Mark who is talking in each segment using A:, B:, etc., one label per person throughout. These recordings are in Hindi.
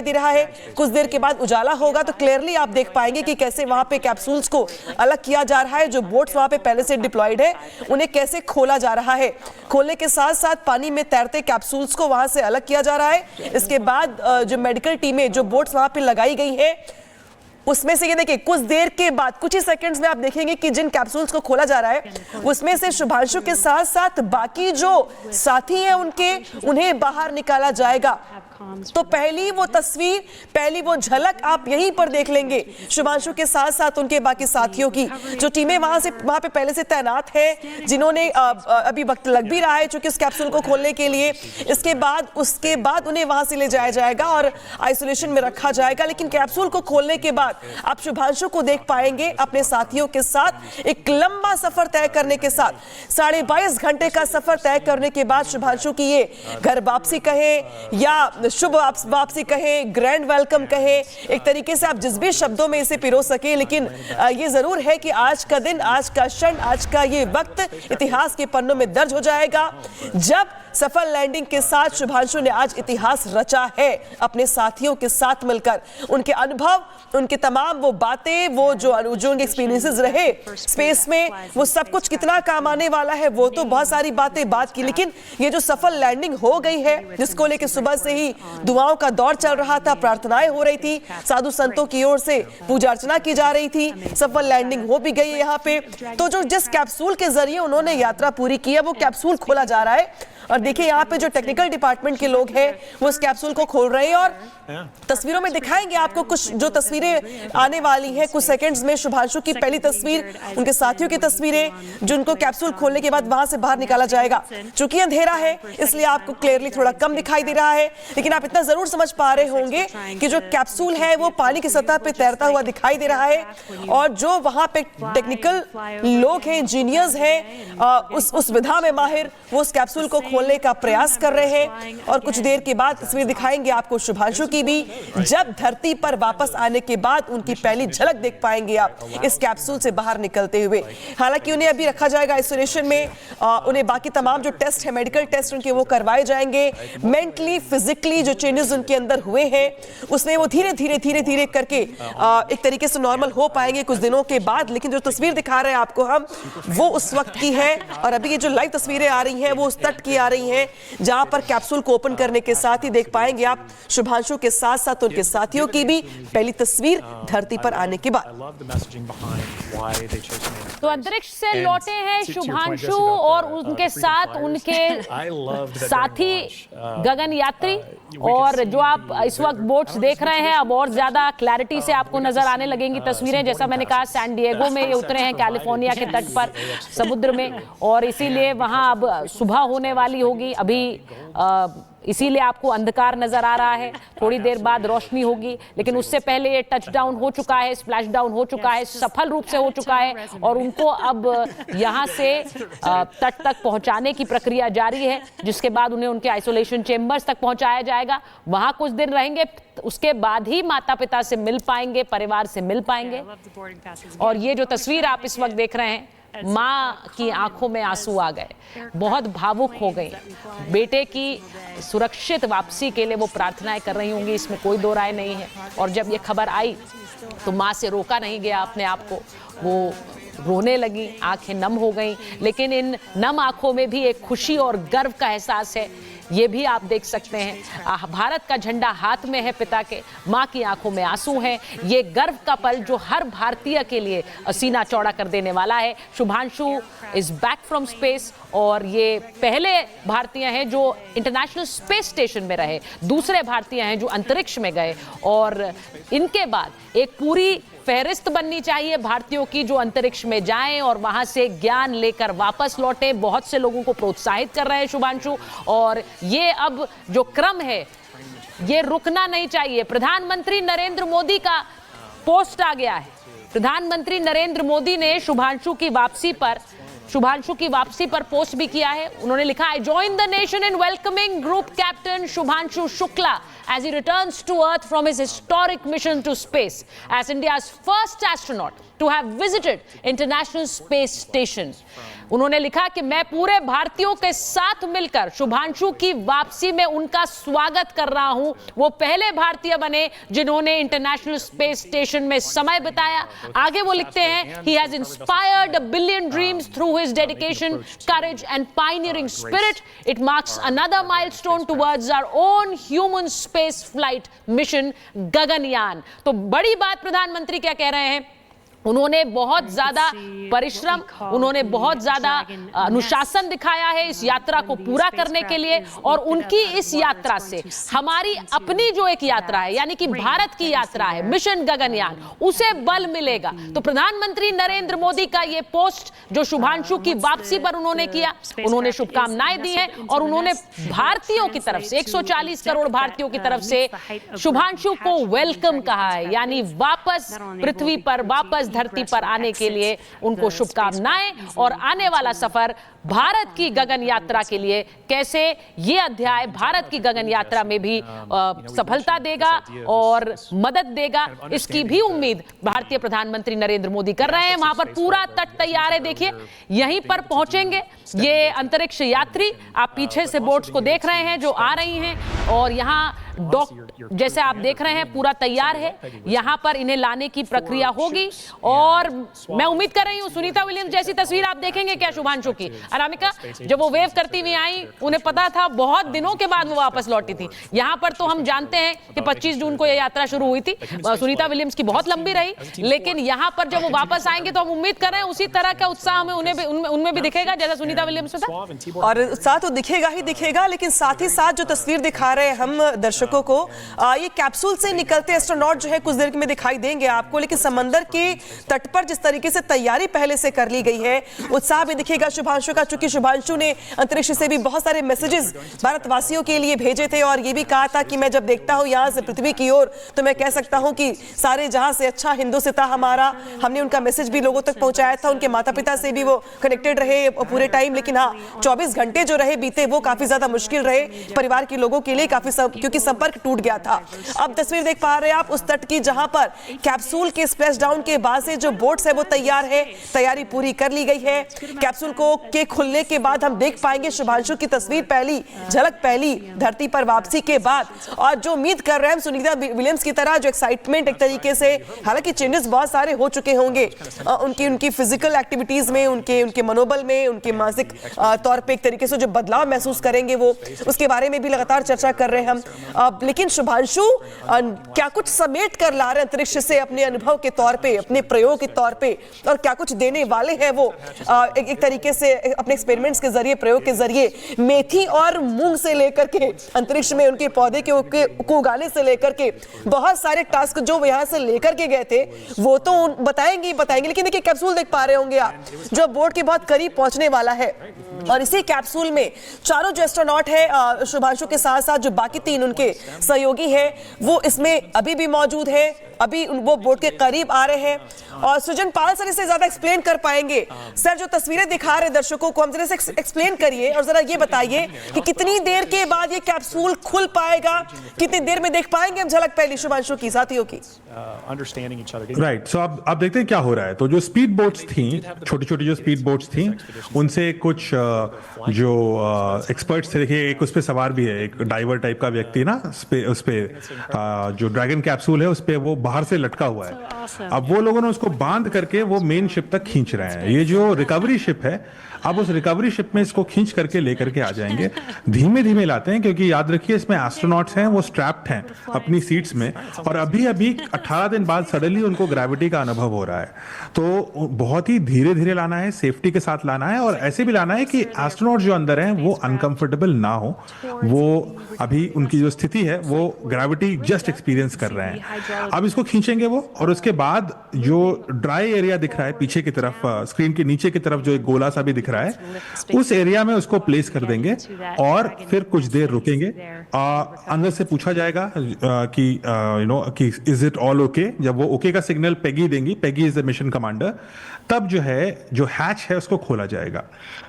A: दे रहा है। कुछ देर के बाद उजाला होगा तो क्लियरली आप देख पाएंगे कि कैसे वहां पे कैप्सूल्स को अलग किया जा रहा है। जो बोट्स वहां पे पहले से डिप्लॉयड है उन्हें कैसे खोला जा रहा है। खोलने के साथ साथ पानी में तैरते कैप्सूल्स को वहां से अलग किया जा रहा है। इसके बाद जो मेडिकल टीमें जो बोट्स वहां पे लगाई गई है उसमें से ये देखिए कुछ देर के बाद कुछ ही सेकंड्स में आप देखेंगे कि जिन कैप्सूल्स को खोला जा रहा है उसमें से शुभांशु के साथ साथ बाकी जो साथी हैं उन्हें बाहर निकाला जाएगा। तो पहली वो तस्वीर, पहली वो झलक आप यहीं पर देख लेंगे शुभांशु के साथ साथ उनके बाकी साथियों की। जो टीमें वहां पे पहले से तैनात है, जिन्होंने अभी वक्त लग भी रहा है चूंकि उस कैप्सूल को खोलने के लिए। उसके बाद उन्हें वहां से ले जाया जाएगा और आइसोलेशन में रखा जाएगा। लेकिन कैप्सूल को खोलने के बाद आप शुभांशु को देख पाएंगे अपने साथियों के साथ एक लंबा सफर तय करने के साथ, 22.5 घंटे का सफर तय करने के बाद शुभांशु की ये घर वापसी कहे या शुभ वापसी कहे, ग्रैंड वेलकम कहे, एक तरीके से आप जिस भी शब्दों में इसे पिरो सके, लेकिन ये जरूर है कि आज का दिन, आज का क्षण, आज का ये वक्त इतिहास के पन्नों में दर्ज हो जाएगा जब सफल लैंडिंग के साथ शुभांशु ने आज इतिहास रचा है अपने साथियों के साथ मिलकर। उनके अनुभव, उनके तमाम वो बातें, वो जो उनके एक्सपीरियंसेस रहे स्पेस में, वो सब कुछ कितना काम आने वाला है वो तो बहुत सारी बातें बात की। लेकिन ये जो सफल लैंडिंग हो गई है जिसको लेकर सुबह से ही दुआओं का दौर चल रहा था, प्रार्थनाएं हो रही थी, साधु संतों की ओर से पूजा अर्चना की जा रही थी, सफल लैंडिंग हो भी गई है यहाँ पे। तो जो जिस कैप्सूल के जरिए उन्होंने यात्रा पूरी की है वो कैप्सूल खोला जा रहा है। और देखिए यहाँ पे जो टेक्निकल डिपार्टमेंट के लोग हैं वो इस कैप्सूल को खोल रहे हैं और तस्वीरों में दिखाएंगे आपको कुछ जो तस्वीरें आने वाली हैं कुछ सेकंड्स में। शुभांशु की पहली तस्वीर, उनके साथियों की तस्वीरें जिनको कैप्सूल खोलने के बाद वहां से बाहर निकाला जाएगा। चूंकि अंधेरा है इसलिए आपको क्लियरली थोड़ा कम दिखाई दे रहा है, लेकिन आप इतना जरूर समझ पा रहे होंगे कि जो कैप्सूल है वो पानी की सतह पे तैरता हुआ दिखाई दे रहा है। और जो वहां पे टेक्निकल लोग हैं, इंजीनियर्स हैं, उस विधा में माहिर, वो उस कैप्सूल को खोलने का प्रयास कर रहे हैं। और कुछ देर के बाद तस्वीर दिखाएंगे आपको शुभांशु की भी, जब धरती पर वापस आने के बाद उनकी पहली झलक देख पाएंगे आप इस कैप्सूल से बाहर निकलते हुए। हालांकि उन्हें अभी रखा जाएगा आइसोलेशन में, उन्हें बाकी तमाम जो टेस्ट है, मेडिकल टेस्ट उनके वो करवाए जाएंगे। मेंटली, फिजिकली जो चेंजेस उनके अंदर हुए हैं उसमें वो धीरे धीरे करके एक तरीके से नॉर्मल हो पाएंगे कुछ दिनों के बाद। लेकिन जो तस्वीर दिखा रहे हैं आपको हम, वो उस वक्त की है। और अभी ये जो लाइव तस्वीरें आ रही हैं वो उस तट की आ रही हैं जहां पर कैप्सूल को ओपन करने के साथ ही देख पाएंगे आप शुभांशु के साथ साथ उनके साथियों की भी पहली तस्वीर धरती पर आने के बाद।
B: तो अंतरिक्ष से लौटे हैं शुभांशु और उनके साथ उनके साथी गगन यात्री। और जो आप इस वक्त बोट्स देख रहे हैं अब और ज्यादा क्लैरिटी से आपको नजर आने लगेंगी तस्वीरें। जैसा मैंने कहा सैन डिएगो में ये उतरे हैं, कैलिफोर्निया के तट पर समुद्र में, और इसीलिए वहां अब सुबह होने वाली होगी। अभी इसीलिए आपको अंधकार नजर आ रहा है, थोड़ी देर बाद रोशनी होगी। लेकिन उससे पहले ये टच डाउन हो चुका है, स्प्लैश डाउन हो चुका है, सफल रूप से हो चुका है। और उनको अब यहाँ से तट तक पहुंचाने की प्रक्रिया जारी है, जिसके बाद उन्हें उनके आइसोलेशन चेंबर्स तक पहुंचाया जाएगा। वहां कुछ दिन रहेंगे, उसके बाद ही माता पिता से मिल पाएंगे, परिवार से मिल पाएंगे। और ये जो तस्वीर आप इस वक्त देख रहे हैं, माँ की आंखों में आंसू आ गए, बहुत भावुक हो गई। बेटे की सुरक्षित वापसी के लिए वो प्रार्थनाएं कर रही होंगी, इसमें कोई दो राय नहीं है। और जब ये खबर आई तो माँ से रोका नहीं गया अपने आप को, वो रोने लगी, आंखें नम हो गई। लेकिन इन नम आंखों में भी एक खुशी और गर्व का एहसास है, ये भी आप देख सकते हैं। भारत का झंडा हाथ में है पिता के, माँ की आंखों में आंसू हैं। ये गर्व का पल जो हर भारतीय के लिए सीना चौड़ा कर देने वाला है। Shubhanshu is back from space और ये पहले भारतीय हैं जो इंटरनेशनल स्पेस स्टेशन में रहे, दूसरे भारतीय हैं जो अंतरिक्ष में गए। और इनके बाद एक पूरी फहरिस्त बननी चाहिए भारतीयों की जो अंतरिक्ष में जाएं और वहां से ज्ञान लेकर वापस लौटे। बहुत से लोगों को प्रोत्साहित कर रहे हैं शुभांशु, और ये अब जो क्रम है ये रुकना नहीं चाहिए। प्रधानमंत्री नरेंद्र मोदी का पोस्ट आ गया है। प्रधानमंत्री नरेंद्र मोदी ने शुभांशु की वापसी पर शुभांशु की वापसी पर पोस्ट भी किया है। उन्होंने लिखा, I join the nation in welcoming group captain Shubhanshu Shukla as he returns to earth from his historic mission to space as India's first astronaut to have visited International Space Station. उन्होंने लिखा कि मैं पूरे भारतीयों के साथ मिलकर शुभांशु की वापसी में उनका स्वागत कर रहा हूं। वो पहले भारतीय बने जिन्होंने इंटरनेशनल स्पेस स्टेशन में समय बिताया। आगे वो लिखते हैं, he has inspired a billion dreams through his dedication, courage and pioneering spirit. It marks another milestone towards our own human space flight mission Gaganyaan. तो बड़ी बात प्रधानमंत्री क्या कह रहे हैं, उन्होंने बहुत ज्यादा परिश्रम, उन्होंने बहुत ज्यादा अनुशासन दिखाया है इस यात्रा को पूरा करने के लिए, और उनकी इस यात्रा से हमारी अपनी जो एक यात्रा है, यानी कि भारत की यात्रा है मिशन गगनयान, उसे बल मिलेगा। तो प्रधानमंत्री नरेंद्र मोदी का ये पोस्ट जो शुभांशु की वापसी पर उन्होंने किया, उन्होंने शुभकामनाएं दी हैं और उन्होंने भारतीयों की तरफ से 140 करोड़ भारतीयों की तरफ से शुभांशु को वेलकम कहा है, यानी वापस पृथ्वी पर, वापस धरती पर आने के लिए उनको शुभकामनाएं, और आने वाला सफर भारत की गगन यात्रा के लिए कैसे ये अध्याय भारत की गगन यात्रा में भी सफलता देगा और मदद देगा, इसकी भी उम्मीद भारतीय प्रधानमंत्री नरेंद्र मोदी कर रहे हैं। वहां पर पूरा तट तैयार है, देखिए यहीं पर पहुंचेंगे ये अंतरिक्ष यात्री। आप पीछे से बोट्स को देख रहे हैं जो आ रही हैं, और यहाँ डॉक जैसे आप देख रहे हैं पूरा तैयार है। यहां पर इन्हें लाने की प्रक्रिया होगी, और मैं उम्मीद कर रही हूं सुनीता विलियम्स जैसी तस्वीर आप देखेंगे क्या शुभांशु की। अनामिका, जब वो वेव करती हुई आई, उन्हें पता था बहुत दिनों के बाद वो वापस लौटी थी। यहां पर तो हम जानते हैं कि 25 जून को यह यात्रा शुरू हुई थी, सुनीता विलियम्स की बहुत लंबी रही, लेकिन यहां पर जब वो वापस आएंगे तो हम उम्मीद कर रहे हैं उसी तरह का उत्साह में उनमें भी दिखेगा जैसा सुनीता विलियम्स में था।
A: और उत्साह तो दिखेगा ही दिखेगा, लेकिन साथ ही साथ जो तस्वीर दिखा रहे हैं हम दर्शकों को, ये कैप्सूल से निकलते एस्ट्रोनॉट जो है कुछ देर में दिखाई देंगे आपको, लेकिन समंदर के तट पर जिस तरीके से तैयारी पहले से कर ली गई है, उत्साह भी दिखेगा शुभांशु का। चूंकि शुभांशु ने अंतरिक्ष से भी बहुत सारे मैसेजेस भारतवासियों के लिए भेजे थे, और ये भी कहा था कि मैं जब देखता हूं यहां से पृथ्वी की ओर तो मैं कह सकता हूं कि सारे जहां से अच्छा हिंदुस्तान हमारा। हमने उनका मैसेज भी लोगों तक पहुंचाया था, उनके माता पिता से भी वो कनेक्टेड रहे पूरे टाइम, लेकिन हाँ 24 घंटे जो रहे बीते वो काफी ज्यादा मुश्किल रहे परिवार के लोगों के लिए, क्योंकि संपर्क टूट गया था। अब तस्वीर देख पा रहे हैं आप उस तट की जहां पर कैप्सूल के स्प्लैश डाउन के बाद से जो बोट्स है वो तैयार है, तैयारी पूरी कर ली गई है। कैप्सूल को के खुलने के बाद हम देख पाएंगे शुभांशु की तस्वीर, पहली झलक पहली धरती पर वापसी के बाद, और जो उम्मीद कर रहे हैं सुनीता विलियम्स की तरह जो एक्साइटमेंट एक तरीके से, हालांकि चेंजेस बहुत सारे हो चुके होंगे उनकी फिजिकल एक्टिविटीज में, उनके मनोबल में, उनके मानसिक तौर पे एक तरीके से जो बदलाव महसूस करेंगे वो, उसके बारे में भी लगातार चर्चा कर रहे हैं हम। लेकिन शुभांशु क्या कुछ समेट कर ला रहे हैं अंतरिक्ष से अपने अनुभव के तौर पे, अपने प्रयोग के तौर पे, और क्या कुछ देने वाले हैं वो एक तरीके से अपने एक्सपेरिमेंट्स के जरिए, प्रयोग के जरिए, मेथी और मूंग से लेकर के अंतरिक्ष में उनके पौधे को उगाने से लेकर के बहुत सारे टास्क जो यहाँ से लेकर के गए थे वो तो बताएंगे। लेकिन देखिए कैप्सूल देख पा रहे होंगे आप जो बोर्ड के बहुत करीब पहुंचने वाला है, और इसी कैप्सूल में चारों जो एस्ट्रोनॉट है शुभांशु के साथ साथ जो बाकी 3 उनके सहयोगी हैं वो इसमें अभी भी मौजूद है, अभी वो बोर्ड के करीब आ रहे हैं। और सुजन पाल सर इसे ज्यादा एक्सप्लेन कर पाएंगे। सर जो तस्वीरें दिखा रहे दर्शकों को हम जरा से एक्सप्लेन करिए, और जरा ये बताइए कि कितनी देर के बाद ये कैप्सूल खुल पाएगा, कितनी देर में देख पाएंगे हम झलक पहली शुभांशु की साथियों की।
C: राइट, सो अब देखते हैं क्या हो रहा है। तो जो स्पीड बोट्स थी, छोटी छोटी जो स्पीड बोट्स थी, उनसे कुछ जो एक्सपर्ट्स थे, देखिए एक उस पर सवार भी है, एक डाइवर टाइप का व्यक्ति ना, उस पे जो ड्रैगन कैप्सूल है उस पे वो बाहर से लटका हुआ है। अब वो लोगों ने उसको बांध करके वो मेन शिप तक खींच रहे हैं। ये जो रिकवरी शिप है, अब उस रिकवरी शिप में इसको खींच करके लेकर के आ जाएंगे। धीमे धीमे लाते हैं, क्योंकि याद रखिए इसमें एस्ट्रोनॉट्स हैं, वो स्ट्रैप्ड हैं अपनी सीट्स में, और अभी 18 दिन बाद सडनली उनको ग्रेविटी का अनुभव हो रहा है। तो बहुत ही धीरे धीरे लाना है, सेफ्टी के साथ लाना है, और ऐसे भी लाना है कि कि एस्ट्रोनॉट जो अंदर हैं वो अनकंफर्टेबल ना हो। वो अभी उनकी जो स्थिति है वो ग्रेविटी जस्ट एक्सपीरियंस कर रहे हैं। अब इसको खींचेंगे वो, और उसके बाद जो ड्राई एरिया दिख रहा है पीछे की तरफ, स्क्रीन के नीचे की तरफ जो एक गोला सा भी दिख रहा है, उस एरिया में उसको प्लेस कर देंगे और फिर कुछ देर रुकेंगे। अंदर से पूछा जाएगा कि कि इज इट ऑल ओके। जब वो ओके का सिग्नल पेगी देंगी, Peggy is the mission commander, तब जो हैच है उसको खोला जाएगा।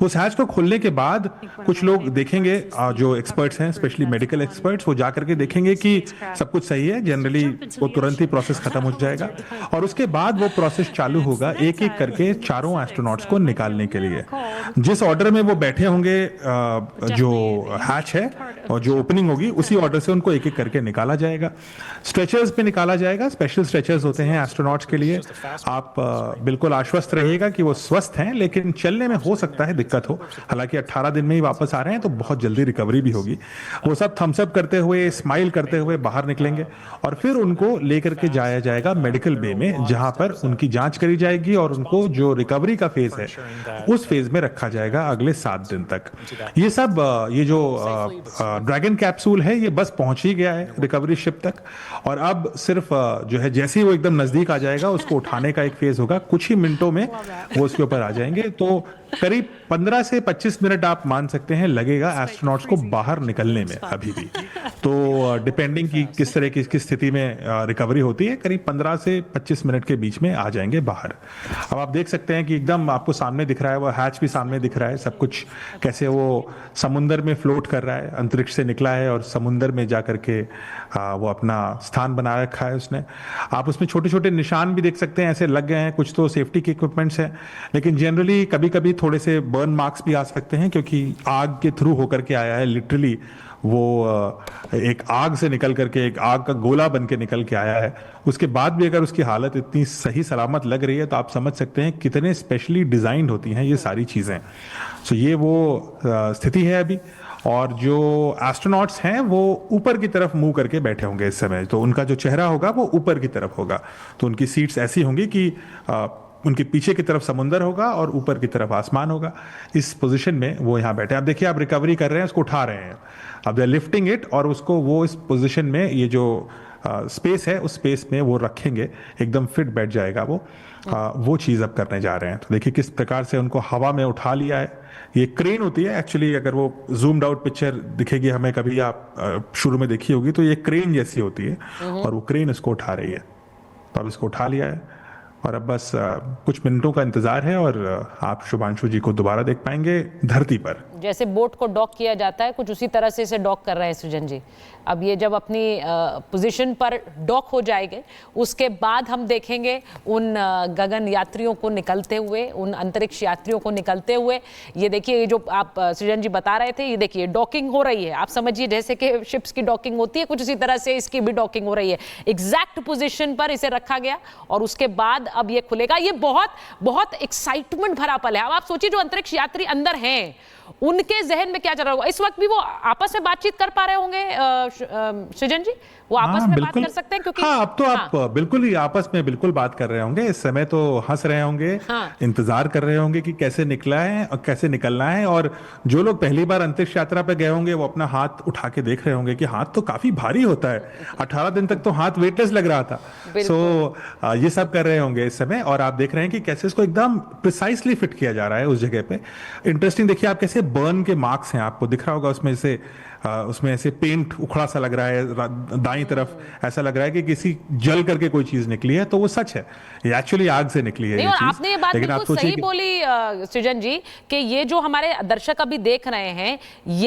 C: उस हैच को खोलने के बाद कुछ लोग देखेंगे, जो एक्सपर्ट्स हैं, स्पेशली मेडिकल एक्सपर्ट्स, वो जाकर के देखेंगे कि सब कुछ सही है। जनरली वो तुरंत ही प्रोसेस खत्म हो जाएगा और उसके बाद वो प्रोसेस चालू होगा एक एक करके चारों एस्ट्रोनॉट्स को निकालने के लिए। जिस ऑर्डर में वो बैठे होंगे, जो हैच है और जो ओपनिंग होगी, उसी ऑर्डर से उनको एक एक करके निकाला जाएगा। स्ट्रेचर्स पे निकाला जाएगा, स्पेशल स्ट्रेचर्स होते हैं एस्ट्रोनॉट्स के लिए। आप बिल्कुल आश्वस्त रहिएगा कि वो स्वस्थ हैं, लेकिन चलने में हो सकता है दिक्कत हो। हालांकि 18 दिन में ही वापस आ रहे हैं तो बहुत जल्दी रिकवरी भी होगी। वो सब थम्स अप करते हुए, स्माइल करते हुए बाहर निकलेंगे और फिर उनको लेकर के जाया जाएगा मेडिकल बे में, जहां पर उनकी जांच करी जाएगी और उनको जो रिकवरी का फेज है उस फेज में रखा जाएगा अगले 7 दिन तक। ये सब ये जो ड्रैगन कैप्सूल है ये बस पहुंच ही गया है रिकवरी शिप तक, और अब सिर्फ जो है जैसे ही वो एकदम नजदीक आ जाएगा उसको उठाने का एक फेज होगा। कुछ ही मिनटों में वो उसके ऊपर आ जाएंगे। तो करीब 15 से 25 मिनट आप मान सकते हैं लगेगा एस्ट्रोनॉट्स को बाहर निकलने में अभी भी। तो डिपेंडिंग की किस तरह की स्थिति में रिकवरी होती है, करीब 15 से 25 मिनट के बीच में आ जाएंगे बाहर। अब आप देख सकते हैं कि एकदम आपको सामने दिख रहा है, वो हैच भी सामने दिख रहा है, सब कुछ कैसे वो समुंदर में फ्लोट कर रहा है, अंतरिक्ष से निकला है और समुंदर में जाकर के वो अपना स्थान बना रखा है उसने। आप उसमें छोटे छोटे निशान भी देख सकते हैं, ऐसे लग गए हैं। कुछ तो सेफ्टी के इक्विपमेंट्स हैं, लेकिन जनरली कभी कभी थोड़े से बर्न मार्क्स भी आ सकते हैं, क्योंकि आग के थ्रू होकर के आया है। लिटरली वो एक आग से निकल करके, एक आग का गोला बन के निकल के आया है। उसके बाद भी अगर उसकी हालत इतनी सही सलामत लग रही है तो आप समझ सकते हैं कितने स्पेशली डिजाइंड होती हैं ये सारी चीजें। सो ये वो स्थिति है अभी। और जो एस्ट्रोनॉट्स हैं वो ऊपर की तरफ मुंह करके बैठे होंगे इस समय, तो उनका जो चेहरा होगा वो ऊपर की तरफ होगा। तो उनकी सीट्स ऐसी होंगी कि उनके पीछे की तरफ समुंदर होगा और ऊपर की तरफ आसमान होगा। इस पोजीशन में वो यहाँ बैठे हैं। आप देखिए, आप रिकवरी कर रहे हैं, उसको उठा रहे हैं, अब दे आर लिफ्टिंग इट, और उसको वो इस पोजीशन में, ये जो स्पेस है उस स्पेस में वो रखेंगे, एकदम फिट बैठ जाएगा वो चीज़ अब करने जा रहे हैं। तो देखिए किस प्रकार से उनको हवा में उठा लिया है। ये क्रेन होती है एक्चुअली, अगर वो जूम्ड आउट पिक्चर दिखेगी हमें, कभी आप शुरू में देखी होगी, तो ये क्रेन जैसी होती है और वो क्रेन इसको उठा रही है। तो अब इसको उठा लिया है और अब बस कुछ मिनटों का इंतजार है और आप शुभांशु जी को दोबारा देख पाएंगे धरती पर।
B: जैसे बोट को डॉक किया जाता है, कुछ उसी तरह से इसे डॉक कर रहे हैं सृजन जी। अब ये जब अपनी पोजीशन पर डॉक हो जाएंगे, उसके बाद हम देखेंगे उन गगन यात्रियों को निकलते हुए, उन अंतरिक्ष यात्रियों को निकलते हुए। ये देखिए, ये जो आप सृजन जी बता रहे थे, ये देखिए डॉकिंग हो रही है। आप समझिए जैसे कि शिप्स की डॉकिंग होती है, कुछ इसी तरह से इसकी भी डॉकिंग हो रही है। एग्जैक्ट पोजीशन पर इसे रखा गया और उसके बाद अब ये खुलेगा। ये बहुत बहुत एक्साइटमेंट भरा पल है। अब आप सोचिए, जो अंतरिक्ष यात्री अंदर हैं, उनके जहन में क्या चल रहा होगा इस वक्त भी? वो आपस में बातचीत कर पा रहे होंगे सृजन जी? वो आपस में बात कर सकते हैं? क्योंकि
C: अब तो आप बिल्कुल ही आपस में बिल्कुल बात कर रहे होंगे इस समय, तो हंस रहे होंगे, इंतजार कर रहे होंगे कि कैसे निकला है और कैसे निकलना है। और जो लोग पहली बार अंतरिक्ष यात्रा पे गए होंगे वो अपना हाथ उठा के देख रहे होंगे कि हाथ तो काफी भारी होता है। 18 दिन तक तो हाथ वेटलेस लग रहा था। सो ये सब कर रहे होंगे इस समय, और आप देख रहे हैं कि कैसे इसको एकदम प्रिसाइसली फिट किया जा रहा है उस जगह पे। इंटरेस्टिंग, देखिए आप कैसे बर्न के मार्क्स हैं, आपको दिख रहा होगा उसमें ऐसे पेंट उखड़ा सा लग रहा है। दाईं तरफ ऐसा लग रहा है कि किसी जल करके कोई चीज निकली है, तो वो सच है, ये एक्चुअली आग से निकली है।
B: नहीं, और आपने ये बात बिल्कुल सही बोली सृजन जी कि ये जो हमारे दर्शक अभी देख रहे हैं, ये